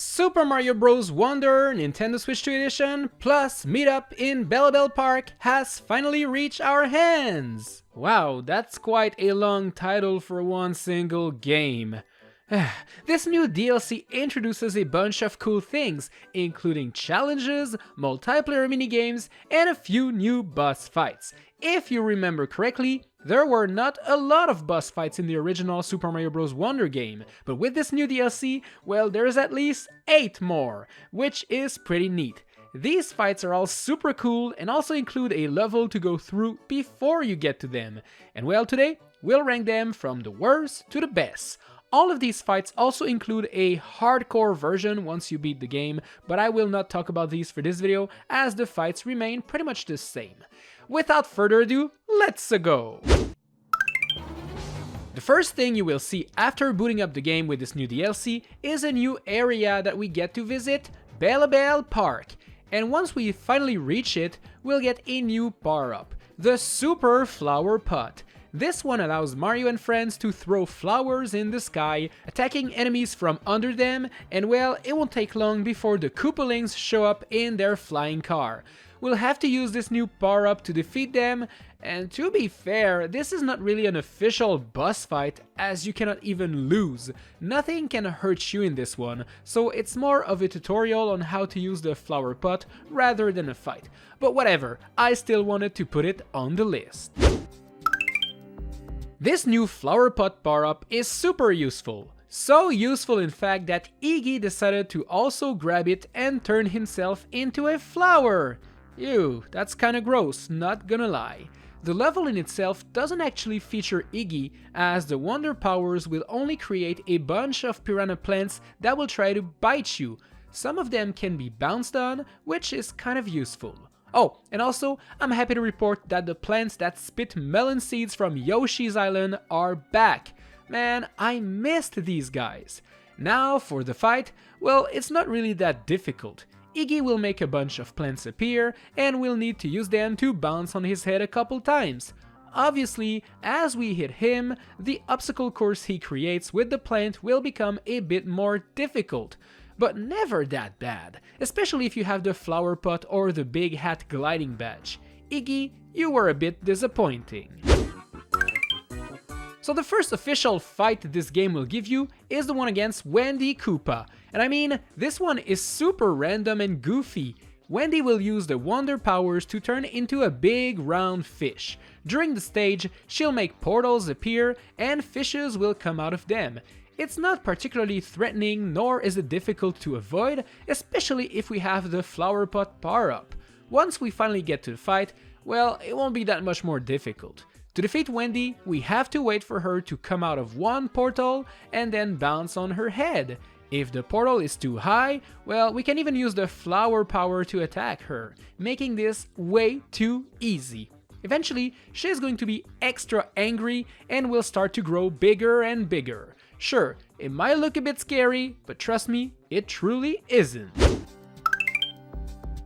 Super Mario Bros. Wonder Nintendo Switch 2 Edition plus Meetup in Bellabel Park has finally reached our hands! Wow, that's quite a long title for one single game. This new DLC introduces a bunch of cool things, including challenges, multiplayer minigames, and a few new boss fights. If you remember correctly, there were not a lot of boss fights in the original Super Mario Bros. Wonder game, but with this new DLC, well, there's at least 8 more, which is pretty neat. These fights are all super cool and also include a level to go through before you get to them. And well, today, we'll rank them from the worst to the best. All of these fights also include a hardcore version once you beat the game, but I will not talk about these for this video as the fights remain pretty much the same. Without further ado, let's go! The first thing you will see after booting up the game with this new DLC is a new area that we get to visit, Bellabel Park. And once we finally reach it, we'll get a new power-up, the Super Flower Pot. This one allows Mario and friends to throw flowers in the sky, attacking enemies from under them, and well, it won't take long before the Koopalings show up in their flying car. We'll have to use this new power-up to defeat them, and to be fair, this is not really an official boss fight, as you cannot even lose. Nothing can hurt you in this one, so it's more of a tutorial on how to use the flower pot rather than a fight. But whatever, I still wanted to put it on the list. This new flower pot power-up is super useful. So useful in fact that Iggy decided to also grab it and turn himself into a flower. Ew, that's kinda gross, not gonna lie. The level in itself doesn't actually feature Iggy, as the Wonder powers will only create a bunch of piranha plants that will try to bite you. Some of them can be bounced on, which is kind of useful. Oh, and also, I'm happy to report that the plants that spit melon seeds from Yoshi's Island are back. Man, I missed these guys. Now, for the fight, well, it's not really that difficult. Iggy will make a bunch of plants appear, and we'll need to use them to bounce on his head a couple times. Obviously, as we hit him, the obstacle course he creates with the plant will become a bit more difficult. But never that bad, especially if you have the flower pot or the big hat gliding badge. Iggy, you were a bit disappointing. So the first official fight this game will give you is the one against Wendy Koopa. And I mean, this one is super random and goofy. Wendy will use the Wonder powers to turn into a big round fish. During the stage, she'll make portals appear and fishes will come out of them. It's not particularly threatening, nor is it difficult to avoid, especially if we have the flower pot power-up. Once we finally get to the fight, well, it won't be that much more difficult. To defeat Wendy, we have to wait for her to come out of one portal and then bounce on her head. If the portal is too high, well, we can even use the flower power to attack her, making this way too easy. Eventually, she's going to be extra angry and will start to grow bigger and bigger. Sure, it might look a bit scary, but trust me, it truly isn't.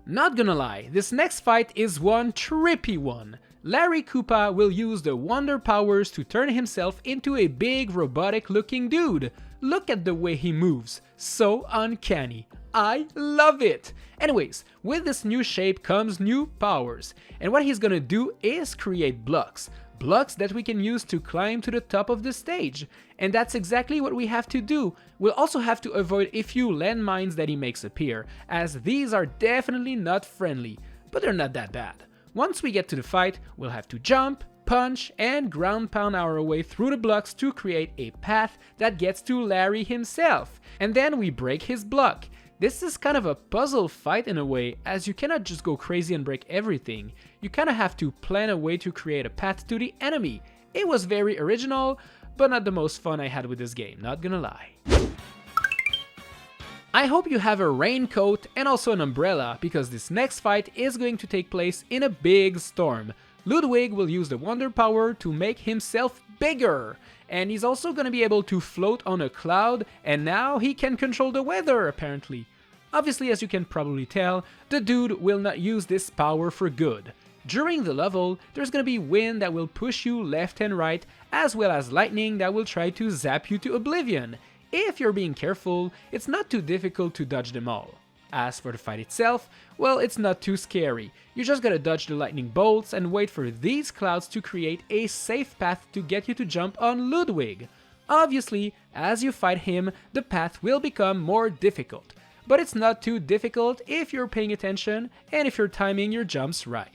Not gonna lie, this next fight is one trippy one. Larry Koopa will use the Wonder powers to turn himself into a big robotic looking dude. Look at the way he moves, so uncanny. I love it! Anyways, with this new shape comes new powers, and what he's gonna do is create blocks. Blocks that we can use to climb to the top of the stage. And that's exactly what we have to do. We'll also have to avoid a few landmines that he makes appear, as these are definitely not friendly, but they're not that bad. Once we get to the fight, we'll have to jump, punch, and ground pound our way through the blocks to create a path that gets to Larry himself. And then we break his block. This is kind of a puzzle fight in a way, as you cannot just go crazy and break everything. You kind of have to plan a way to create a path to the enemy. It was very original, but not the most fun I had with this game, not gonna lie. I hope you have a raincoat and also an umbrella, because this next fight is going to take place in a big storm. Ludwig will use the Wonder power to make himself bigger, and he's also going to be able to float on a cloud, and now he can control the weather apparently. Obviously, as you can probably tell, the dude will not use this power for good. During the level, there's going to be wind that will push you left and right, as well as lightning that will try to zap you to oblivion. if you're being careful, it's not too difficult to dodge them all. As for the fight itself, well, it's not too scary. You just gotta dodge the lightning bolts and wait for these clouds to create a safe path to get you to jump on Ludwig. Obviously, as you fight him, the path will become more difficult, but it's not too difficult if you're paying attention and if you're timing your jumps right.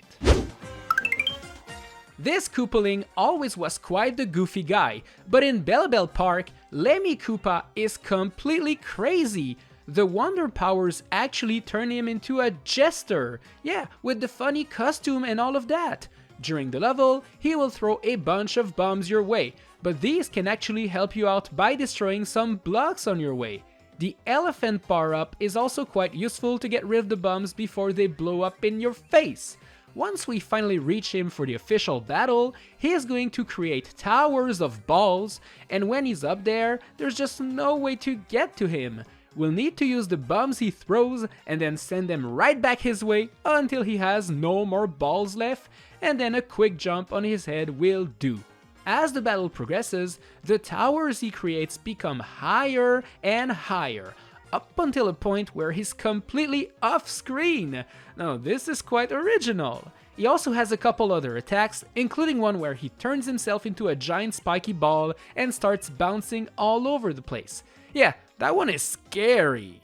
This Koopaling always was quite the goofy guy, but in Bellabel Park, Wendy Koopa is completely crazy. The wonder powers actually turn him into a jester, yeah, with the funny costume and all of that. During the level, he will throw a bunch of bombs your way, but these can actually help you out by destroying some blocks on your way. The elephant power-up is also quite useful to get rid of the bombs before they blow up in your face. Once we finally reach him for the official battle, he is going to create towers of balls, and when he's up there, there's just no way to get to him. We'll need to use the bombs he throws and then send them right back his way until he has no more balls left, and then a quick jump on his head will do. As the battle progresses, the towers he creates become higher and higher, up until a point where he's completely off screen. Now this is quite original. He also has a couple other attacks, including one where he turns himself into a giant spiky ball and starts bouncing all over the place. Yeah, that one is scary.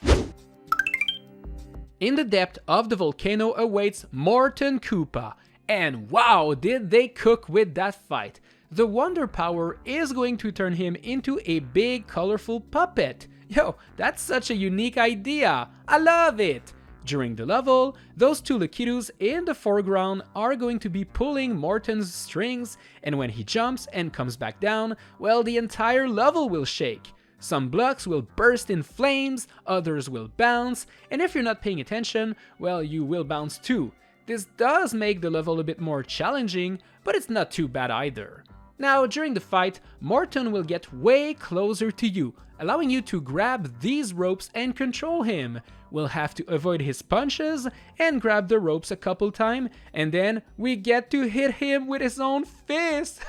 In the depth of the volcano awaits Morton Koopa, and wow, did they cook with that fight. The wonder power is going to turn him into a big colorful puppet. Yo, that's such a unique idea, I love it! During the level, those two Lakidus in the foreground are going to be pulling Morton's strings, and when he jumps and comes back down, well, the entire level will shake. Some blocks will burst in flames, others will bounce, and if you're not paying attention, well, you will bounce too. This does make the level a bit more challenging, but it's not too bad either. Now, during the fight, Morton will get way closer to you, allowing you to grab these ropes and control him. We'll have to avoid his punches and grab the ropes a couple times, and then we get to hit him with his own fist.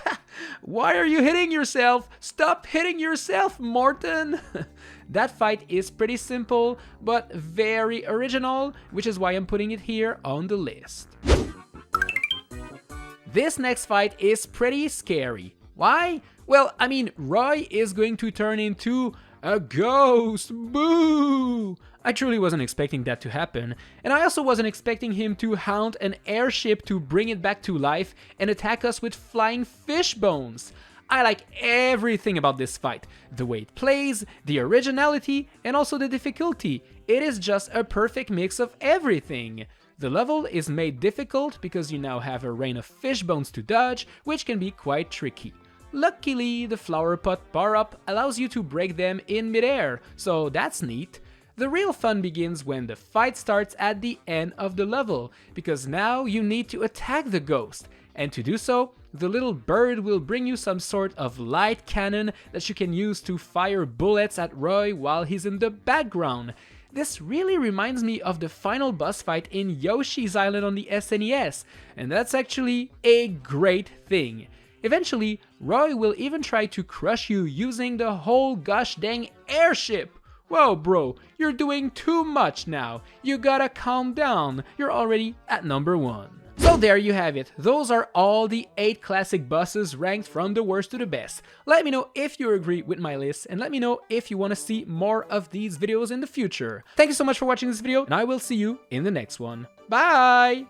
Why are you hitting yourself? Stop hitting yourself, Morton! That fight is pretty simple, but very original, which is why I'm putting it here on the list. This next fight is pretty scary. Why? Well, I mean, Roy is going to turn into a ghost. Boo! I truly wasn't expecting that to happen, and I also wasn't expecting him to haunt an airship to bring it back to life and attack us with flying fish bones. I like everything about this fight. The way it plays, the originality, and also the difficulty. It is just a perfect mix of everything. The level is made difficult because you now have a rain of fish bones to dodge, which can be quite tricky. Luckily, the flower pot power-up allows you to break them in midair, so that's neat. The real fun begins when the fight starts at the end of the level, because now you need to attack the ghost, and to do so, the little bird will bring you some sort of light cannon that you can use to fire bullets at Roy while he's in the background. This really reminds me of the final boss fight in Yoshi's Island on the SNES, and that's actually a great thing. Eventually, Roy will even try to crush you using the whole gosh dang airship. Whoa bro, you're doing too much now. You gotta calm down, you're already at number 1. So there you have it, those are all the 8 classic bosses ranked from the worst to the best. Let me know if you agree with my list, and let me know if you want to see more of these videos in the future. Thank you so much for watching this video, and I will see you in the next one. Bye!